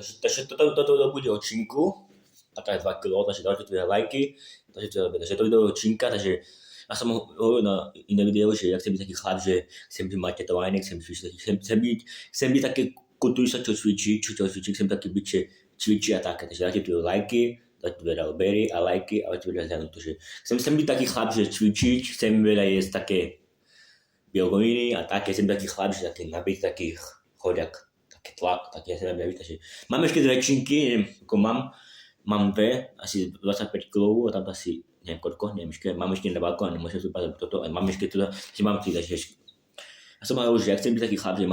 Takže toto bude o činku, a to je 2 kg, takže dajte tu lajky, takže to video o činka, takže ja som hovoril na iné video, že ja chcem byť taký chlap, že chcem mať tetovanie, chcem byť taký kulturista, čo cvičí, chcem taký byť, že cvičí a také, takže dajte tu lajky, dajte tu veľa obery a lajky a dajte veľa zhrnúť, že chcem byť taký chlap, že cvičiť, chcem veľa jesť také bielkoviny a také, chcem taký chlap, že taký nabitý, taký chodiak, taký tlak, taký ja sa nebavím, takže mám ešte 2 činky, neviem, ako mám 2, asi 25 kg a tam asi, neviem koľko, mám ešte na balkóne, nemôžem súpať toto, a mám ešte teda, že mám 3, takže ja som hovoril, že ja chcem byť taký chlap, že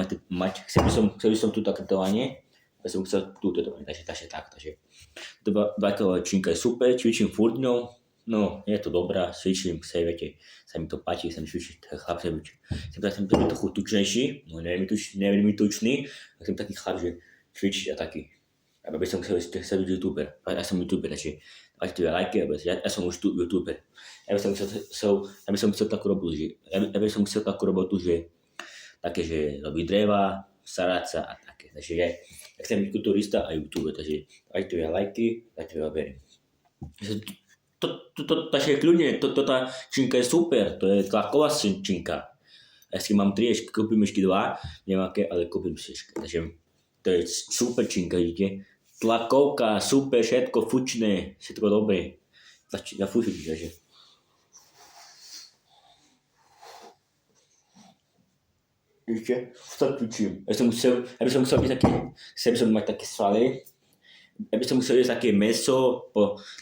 chcel by som tu také tetovanie, ja som chcel tu tetovanie, takže tak, takže 2 kg činka je super, cvičím furt ňou, no, je to dobrá, cvičím, viete, sa mi to páči, chcem cvičiť, chlap chcem byť trochu tučnejší, no neviem tučný, chcem taký chlap, že cvičiť a taký, aby som chcel byť youtuber, ja som youtuber, takže dajte tu lajky, ja som už youtuber, ja by som chcel takú robotu, že také, že robí dreva, starať sa a také, takže ja chcem byť kulturista a youtuber, takže dajte tu lajky, dajte tu obery. Takže kľudne, tá činka je super, to je tlaková činka. Ja si mám 3, kúpim ešte 2, neviem aké, ale kúpim si ešte. Takže to je super činka, vidíte. Tlakovka, super, všetko fučné, všetko dobré. Ja fučím, takže. Vidíte, tak fučím. Ja by som chcel byť taký, chcel by som mať také svaly. Ja by som chcel jesť také meso,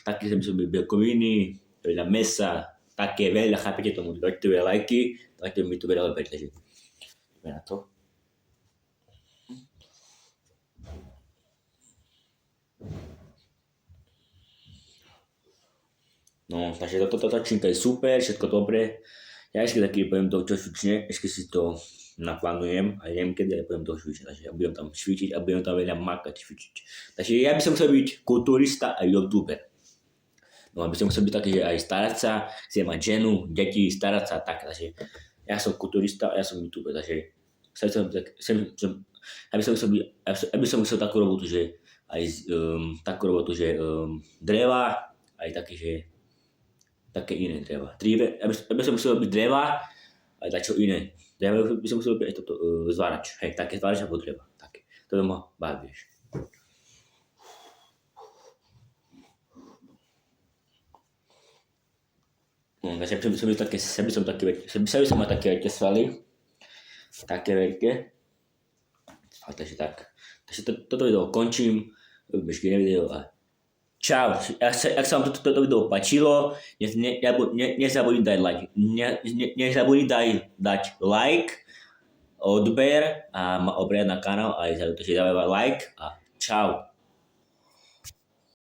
také by som byť bielkoviny, veľa mesa, také veľa, chápete tomu, dajte veľa lajky, dajte mi tu veľa obeť, takže ideme na to. No, takže tá činka je super, všetko dobré. Ja ešte taký poviem to, čo cvične, ešte si to naplánujem a neviem kedy, ale budem to cvičiť, takže ja budem tam cvičiť a budem tam veľa makať cvičiť. Takže ja by som chcel byť kulturista a youtuber. No aby som chcel byť taký, že aj starať sa, chcem mať ženu, deti, starať sa a tak, takže ja som kulturista a ja som youtuber, takže ja by som chcel takú robotu, že aj dreva, aj také, že také iné dreva. Ja by som chcel byť dreva, aj dačo iné. Dreva by som chcel byť aj toto zvárač, hej, také zvárač alebo dreva, také. To ma baví, vieš. No, takže chcel by som mať také veľké svaly, také veľké. A takže tak. Takže toto video končím, ešte iné video a čau, ak sa vám toto video páčilo, nezabudni dať like, odber a ma obrať na kanál a takže dávaj like a čau.